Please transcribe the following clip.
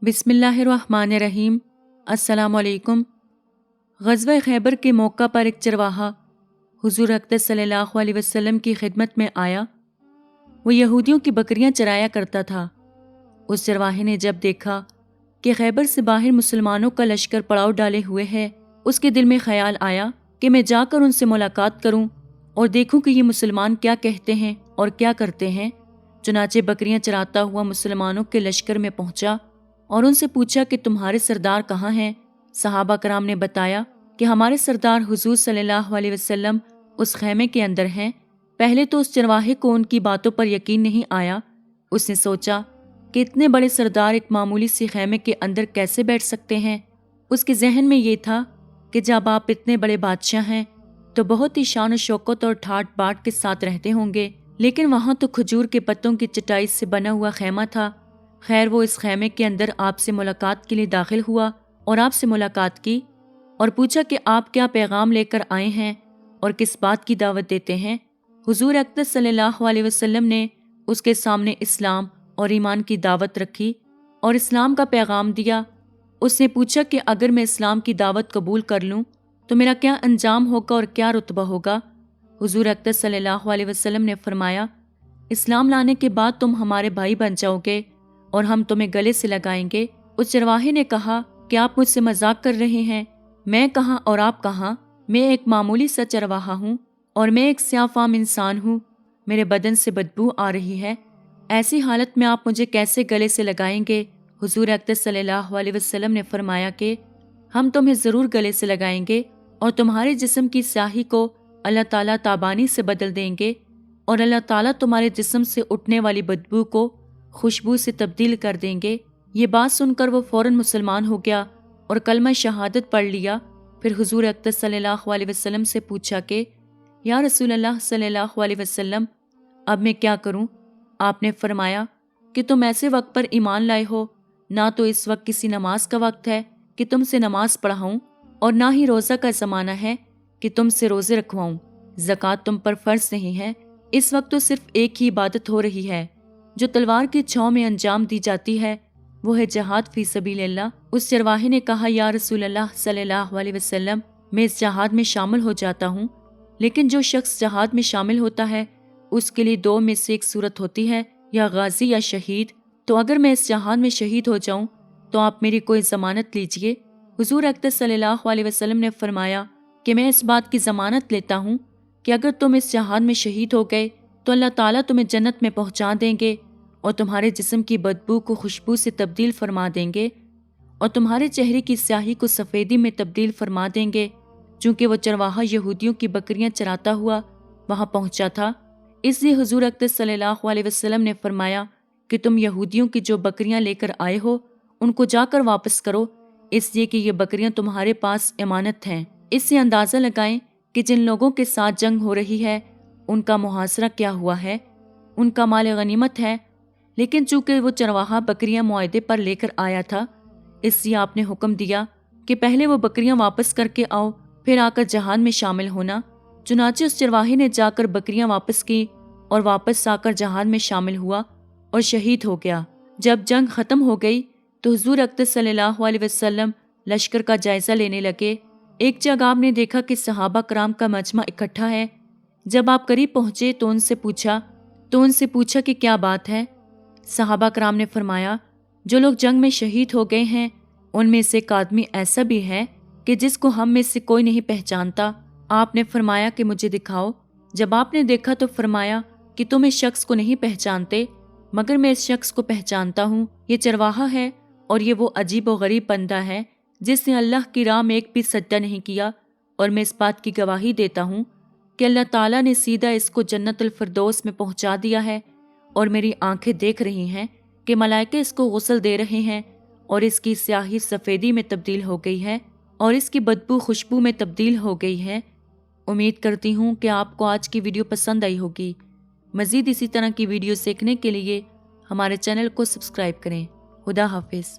बिस्मिल्लाहिर्रहमानिर्रहीम। अस्सलामु अलैकुम। ग़ज़वा खैबर के मौका पर एक चरवाहा हुज़ूर अक़दस सल्लल्लाहु अलैहि वसल्लम की खिदमत में आया। वो यहूदियों की बकरियां चराया करता था। उस चरवाहे ने जब देखा कि खैबर से बाहर मुसलमानों का लश्कर पड़ाव डाले हुए है, उसके दिल में ख्याल आया कि मैं जाकर उनसे मुलाकात करूं और देखूं कि ये मुसलमान क्या कहते हैं और क्या करते हैं। चुनाचे बकरियां चराता हुआ मुसलमानों के लश्कर में पहुंचा और उनसे पूछा कि तुम्हारे सरदार कहाँ हैं। सहाबा कराम ने बताया कि हमारे सरदार हुजूर सल्लल्लाहु अलैहि वसल्लम उस खैमे के अंदर हैं। पहले तो उस चरवाहे को उनकी बातों पर यकीन नहीं आया। उसने सोचा कि इतने बड़े सरदार एक मामूली सी खैमे के अंदर कैसे बैठ सकते हैं। उसके जहन में ये था कि जब आप इतने बड़े बादशाह हैं तो बहुत ही शान और शौकत और ठाट बाट के साथ रहते होंगे, लेकिन वहां तो खजूर के पत्तों की चटाई से बना हुआ खैमा था। खैर, वो इस खैमे के अंदर आपसे मुलाकात के लिए दाखिल हुआ और आपसे मुलाकात की और पूछा कि आप क्या पैगाम लेकर आए हैं और किस बात की दावत देते हैं। हुजूर अक़दस सल्लल्लाहु अलैहि वसल्लम ने उसके सामने इस्लाम और ईमान की दावत रखी और इस्लाम का पैगाम दिया। उसने पूछा कि अगर मैं इस्लाम की दावत कबूल कर लूं तो मेरा क्या अंजाम होगा और क्या रुतबा होगा। हुजूर अक़दस सल्लल्लाहु अलैहि वसल्लम ने फरमाया, इस्लाम लाने के बाद तुम हमारे भाई बन जाओगे और हम तुम्हें गले से लगाएंगे। उस चरवाहे ने कहा कि आप मुझसे मजाक कर रहे हैं। मैं कहाँ और आप कहाँ? मैं एक मामूली सा चरवाहा हूँ और मैं एक स्याफाम इंसान हूँ। मेरे बदन से बदबू आ रही है। ऐसी हालत में आप मुझे कैसे गले से लगाएंगे? हुजूर अक़दस सल्लल्लाहु अलैहि वसल्लम ने फरमाया कि हम तुम्हें ज़रूर गले से लगाएंगे और तुम्हारे जिस्म की स्याही को अल्लाह ताला ताबानी से बदल देंगे और अल्लाह ताला तुम्हारे जिस्म से उठने वाली बदबू को खुशबू से तब्दील कर देंगे। ये बात सुनकर वो फौरन मुसलमान हो गया और कलमा शहादत पढ़ लिया। फिर हुजूर अक़दस सल्लल्लाहु अलैहि वसल्लम से पूछा कि या रसूल अल्लाह सल्लल्लाहु अलैहि वसल्लम, अब मैं क्या करूं? आपने फरमाया कि तुम ऐसे वक्त पर ईमान लाए हो, ना तो इस वक्त किसी नमाज का वक्त है कि तुमसे नमाज पढ़ाऊं और ना ही रोज़ा का ज़माना है कि तुमसे रोज़े रखवाऊं। ज़कात तुम पर फ़र्ज नहीं है। इस वक्त तो सिर्फ एक ही इबादत हो रही है जो तलवार की छांव में अंजाम दी जाती है, वो है जहाद फी सबीलिल्लाह। उस चरवाहे ने कहा, या रसूल अल्लाह सल्लल्लाहु अलैहि वसल्लम, मैं इस जहाद में शामिल हो जाता हूँ, लेकिन जो शख्स जहाद में शामिल होता है उसके लिए दो में से एक सूरत होती है, या गाजी या शहीद। तो अगर मैं इस जहाद में शहीद हो जाऊं तो आप मेरी कोई जमानत लीजिए। हुजूर अक़दस सल्लल्लाहु अलैहि वसल्लम ने फरमाया कि मैं इस बात की जमानत लेता हूँ कि अगर तुम इस जहाद में शहीद हो गए तो अल्लाह ताला तुम्हें जन्नत में पहुँचा देंगे और तुम्हारे जिस्म की बदबू को खुशबू से तब्दील फरमा देंगे और तुम्हारे चेहरे की स्याही को सफ़ेदी में तब्दील फरमा देंगे। चूँकि वो चरवाहा यहूदियों की बकरियां चराता हुआ वहाँ पहुँचा था, इसलिए हुजूर अक़दस सल्लल्लाहु अलैहि वसल्लम ने फरमाया कि तुम यहूदियों की जो बकरियां लेकर आए हो उनको जाकर वापस करो, इसलिए कि ये बकरियां तुम्हारे पास अमानत हैं। इससे अंदाज़ा लगाएं कि जिन लोगों के साथ जंग हो रही है उनका मुहासरा क्या हुआ है, उनका माल गनीमत है। लेकिन चूंकि वो चरवाहा बकरियां मुआहदे पर लेकर आया था, इसलिए आपने हुक्म दिया कि पहले वो बकरियां वापस करके आओ, फिर आकर जहाद में शामिल होना। चुनाचे उस चरवाहे ने जाकर बकरियां वापस की और वापस आकर जहाद में शामिल हुआ और शहीद हो गया। जब जंग खत्म हो गई तो हुजूर अक़दस सल्लल्लाहु अलैहि वसल्लम लश्कर का जायजा लेने लगे। एक जगह आपने देखा कि सहाबा कराम का मजमा इकट्ठा है। जब आप करीब पहुंचे तो उनसे पूछा कि क्या बात है। सहाबा कराम ने फरमाया, जो लोग जंग में शहीद हो गए हैं उनमें से एक आदमी ऐसा भी है कि जिसको हम में से कोई नहीं पहचानता। आपने फरमाया कि मुझे दिखाओ। जब आपने देखा तो फरमाया कि तुम इस शख्स को नहीं पहचानते, मगर मैं इस शख्स को पहचानता हूँ। ये चरवाहा है और ये वो अजीब व गरीब बंदा है जिसने अल्लाह की राह में एक भी सज्जा नहीं किया, और मैं इस बात की गवाही देता हूँ कि अल्लाह ताला ने सीधा इसको जन्नतुल फिरदौस में पहुँचा दिया है और मेरी आंखें देख रही हैं कि मलाइके इसको गुस्ल दे रहे हैं और इसकी स्याही सफ़ेदी में तब्दील हो गई है और इसकी बदबू खुशबू में तब्दील हो गई है। उम्मीद करती हूँ कि आपको आज की वीडियो पसंद आई होगी। मज़ीद इसी तरह की वीडियो देखने के लिए हमारे चैनल को सब्सक्राइब करें। खुदा हाफिज़।